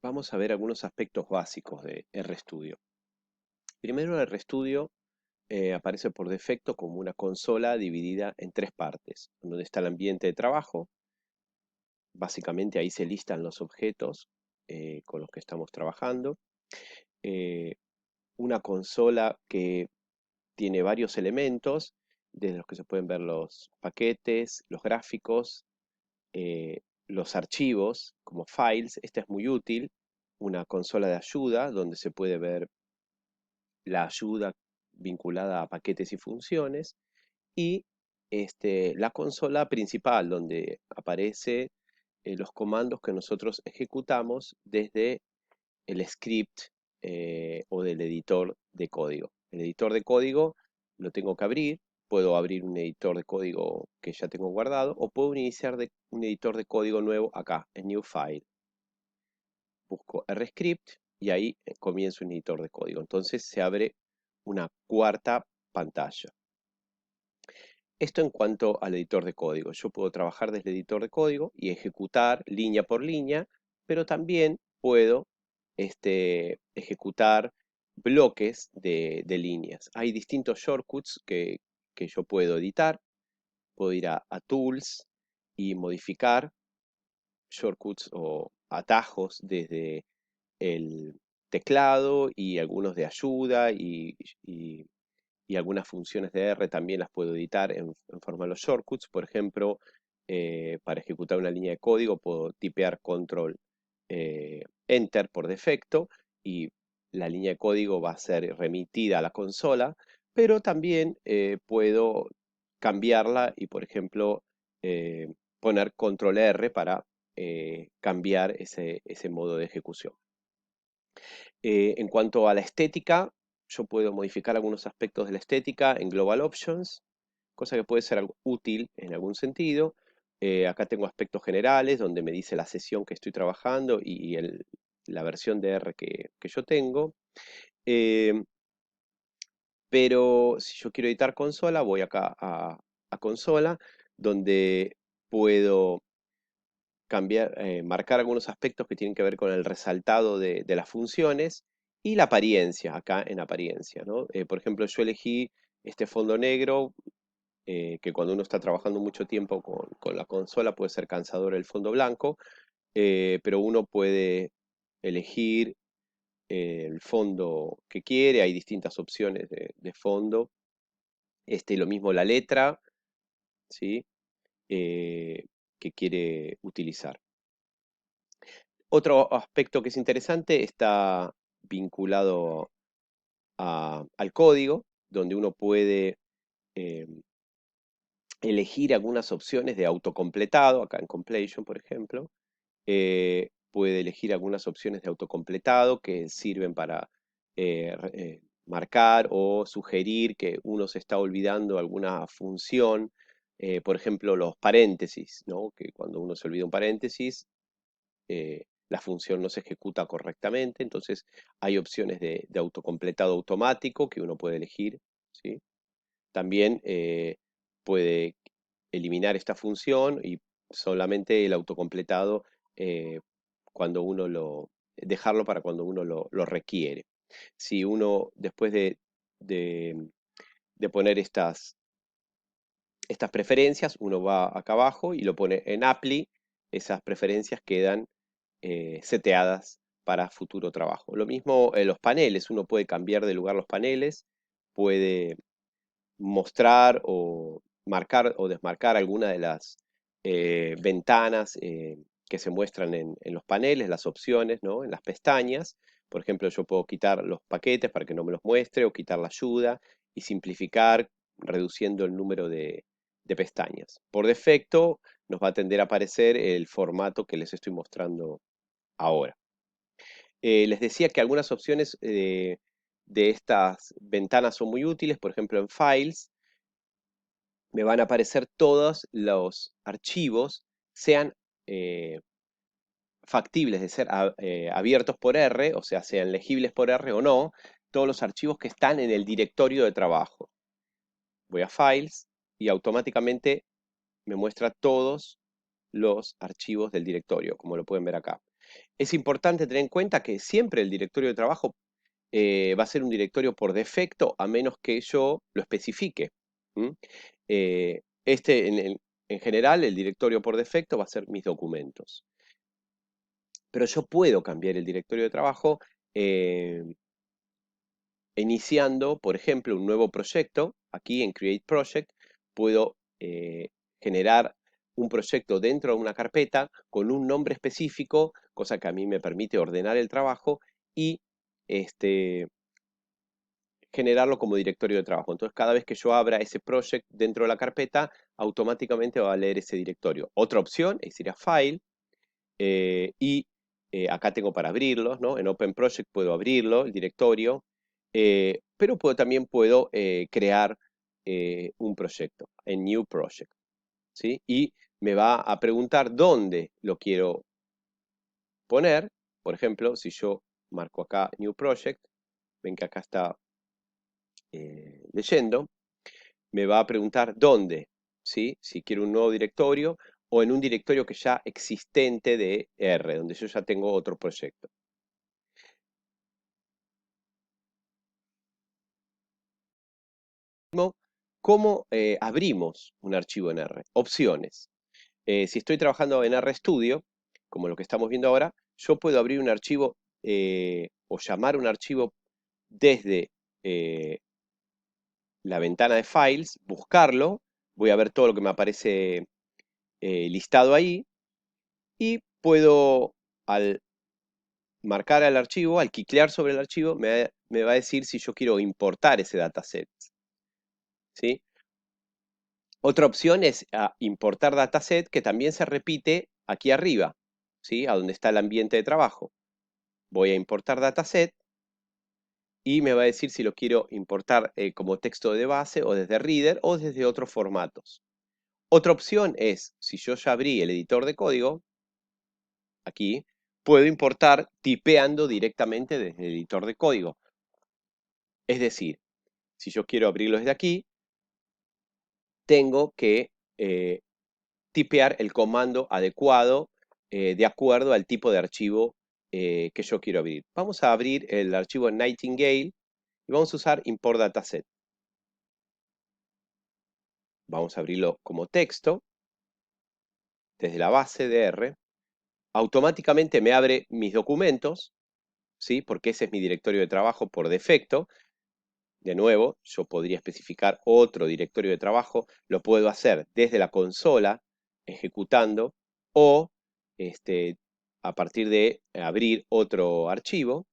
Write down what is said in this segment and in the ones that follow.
Vamos a ver algunos aspectos básicos de RStudio. Primero, el RStudio aparece por defecto como una consola dividida en tres partes, donde está el ambiente de trabajo. Básicamente ahí se listan los objetos con los que estamos trabajando. Eh, una consola que tiene varios elementos, desde los que se pueden ver los paquetes, los gráficos, eh, los archivos como files. Esta es muy útil. Una consola de ayuda donde se puede ver la ayuda vinculada a paquetes y funciones, y la consola principal donde aparece los comandos que nosotros ejecutamos desde el script o del editor de código. El editor de código lo tengo que abrir. Puedo abrir un editor de código que ya tengo guardado, o puedo iniciar un editor de código nuevo acá, en New File. Busco RScript y ahí comienzo un editor de código. Entonces se abre una cuarta pantalla. Esto en cuanto al editor de código. Yo puedo trabajar desde el editor de código y ejecutar línea por línea, pero también puedo ejecutar bloques de líneas. Hay distintos shortcuts que yo puedo editar. Puedo ir a Tools y modificar shortcuts o atajos desde el teclado, y algunos de ayuda, y algunas funciones de R también las puedo editar en forma de los shortcuts. Por ejemplo, para ejecutar una línea de código puedo tipear Control Enter por defecto, y la línea de código va a ser remitida a la consola, pero también puedo cambiarla y, por ejemplo, eh, poner Control R para cambiar ese modo de ejecución. En cuanto a la estética, yo puedo modificar algunos aspectos de la estética en Global Options, cosa que puede ser algo útil en algún sentido. Acá tengo aspectos generales, donde me dice la sesión que estoy trabajando y la versión de R que yo tengo. Eh, pero si yo quiero editar consola, voy acá a consola, donde puedo cambiar, marcar algunos aspectos que tienen que ver con el resaltado de las funciones y la apariencia, acá en apariencia, ¿no? Por ejemplo, yo elegí este fondo negro, que cuando uno está trabajando mucho tiempo con la consola puede ser cansador el fondo blanco, pero uno puede elegir el fondo que quiere. Hay distintas opciones de fondo. Lo mismo la letra, ¿sí? Que quiere utilizar. Otro aspecto que es interesante está vinculado al código, donde uno puede eh, elegir algunas opciones de autocompletado. Acá en Completion, por ejemplo, puede elegir algunas opciones de autocompletado que sirven para marcar o sugerir que uno se está olvidando alguna función. Por ejemplo, los paréntesis, ¿no? Que cuando uno se olvida un paréntesis, la función no se ejecuta correctamente. Entonces hay opciones de autocompletado automático que uno puede elegir, ¿sí? También puede eliminar esta función y solamente el autocompletado, eh, cuando uno dejarlo para cuando uno lo requiere. Si uno, después de- de poner estas preferencias, uno va acá abajo y lo pone en Apply. Esas preferencias quedan seteadas para futuro trabajo. Lo mismo en los paneles. Uno puede cambiar de lugar los paneles, puede mostrar o marcar o desmarcar alguna de las ventanas que se muestran en los paneles, las opciones, ¿no? En las pestañas. Por ejemplo, yo puedo quitar los paquetes para que no me los muestre, o quitar la ayuda y simplificar reduciendo el número de pestañas. Por defecto nos va a tender a aparecer el formato que les estoy mostrando ahora. Les decía que algunas opciones de estas ventanas son muy útiles. Por ejemplo, en Files me van a aparecer todos los archivos, sean eh, factibles de ser abiertos por R, o sea, sean legibles por R o no, todos los archivos que están en el directorio de trabajo. Voy a Files y automáticamente me muestra todos los archivos del directorio, como lo pueden ver acá. Es importante tener en cuenta que siempre el directorio de trabajo va a ser un directorio por defecto, a menos que yo lo especifique. En general, el directorio por defecto va a ser mis documentos. Pero yo puedo cambiar el directorio de trabajo eh, iniciando, por ejemplo, un nuevo proyecto. Aquí en Create Project puedo generar un proyecto dentro de una carpeta con un nombre específico, cosa que a mí me permite ordenar el trabajo y generarlo como directorio de trabajo. Entonces, cada vez que yo abra ese project dentro de la carpeta, automáticamente va a leer ese directorio. Otra opción es ir a File y acá tengo para abrirlos, ¿no? En Open Project puedo abrirlo, el directorio, pero también puedo crear un proyecto, en New Project, ¿sí? Y me va a preguntar dónde lo quiero poner. Por ejemplo, si yo marco acá New Project, ven que acá está leyendo, me va a preguntar dónde, ¿sí? Si quiero un nuevo directorio o en un directorio que ya existente de R, donde yo ya tengo otro proyecto. ¿Cómo abrimos un archivo en R? Opciones. Si estoy trabajando en RStudio, como lo que estamos viendo ahora, yo puedo abrir un archivo o llamar un archivo desde la ventana de Files, buscarlo, voy a ver todo lo que me aparece listado ahí, y puedo, al marcar el archivo, al cliquear sobre el archivo, me va a decir si yo quiero importar ese dataset, ¿sí? Otra opción es importar dataset, que también se repite aquí arriba, ¿sí? A donde está el ambiente de trabajo. Voy a importar dataset y me va a decir si lo quiero importar como texto de base o desde Reader o desde otros formatos. Otra opción es, si yo ya abrí el editor de código, aquí, puedo importar tipeando directamente desde el editor de código. Es decir, si yo quiero abrirlo desde aquí, tengo que tipear el comando adecuado de acuerdo al tipo de archivo que yo quiero abrir. Vamos a abrir el archivo Nightingale y vamos a usar import dataset. Vamos a abrirlo como texto desde la base de R. Automáticamente me abre mis documentos, ¿sí? Porque ese es mi directorio de trabajo por defecto. De nuevo, yo podría especificar otro directorio de trabajo, lo puedo hacer desde la consola, ejecutando, o a partir de abrir otro archivo.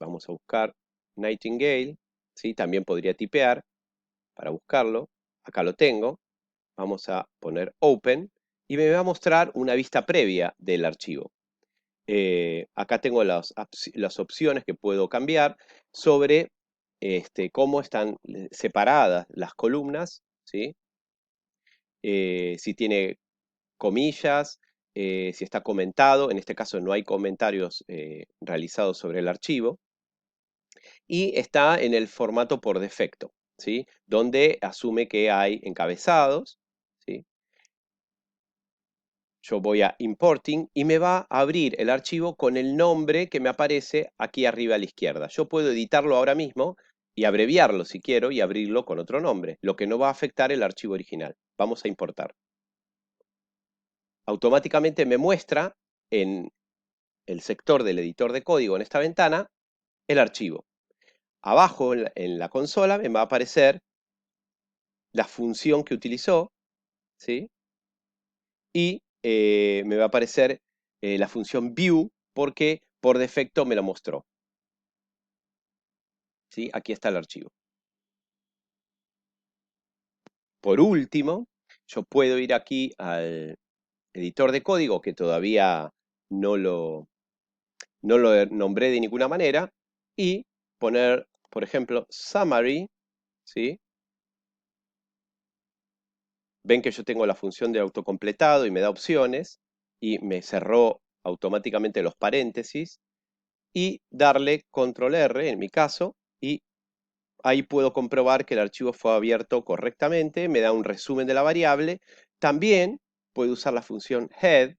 Vamos a buscar Nightingale, ¿sí? También podría tipear para buscarlo. Acá lo tengo. Vamos a poner Open y me va a mostrar una vista previa del archivo. Acá tengo las opciones que puedo cambiar sobre cómo están separadas las columnas, ¿sí? Si tiene comillas, si está comentado, en este caso no hay comentarios realizados sobre el archivo, y está en el formato por defecto, ¿sí? Donde asume que hay encabezados, ¿sí? Yo voy a Importing y me va a abrir el archivo con el nombre que me aparece aquí arriba a la izquierda. Yo puedo editarlo ahora mismo y abreviarlo si quiero y abrirlo con otro nombre, lo que no va a afectar el archivo original. Vamos a importar. Automáticamente me muestra en el sector del editor de código en esta ventana el archivo. Abajo en la consola me va a aparecer la función que utilizó, ¿sí? Y me va a aparecer la función view porque por defecto me lo mostró. ¿Sí? Aquí está el archivo. Por último, yo puedo ir aquí al editor de código que todavía no lo, no lo nombré de ninguna manera y poner, por ejemplo, summary, ¿sí? Ven que yo tengo la función de autocompletado y me da opciones y me cerró automáticamente los paréntesis y darle control R en mi caso y ahí puedo comprobar que el archivo fue abierto correctamente, me da un resumen de la variable. También puedo usar la función head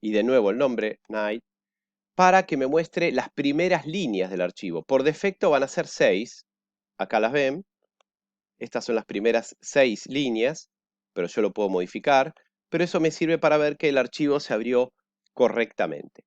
y de nuevo el nombre, night, para que me muestre las primeras líneas del archivo. Por defecto van a ser 6, acá las ven, estas son las primeras 6 líneas, pero yo lo puedo modificar, pero eso me sirve para ver que el archivo se abrió correctamente.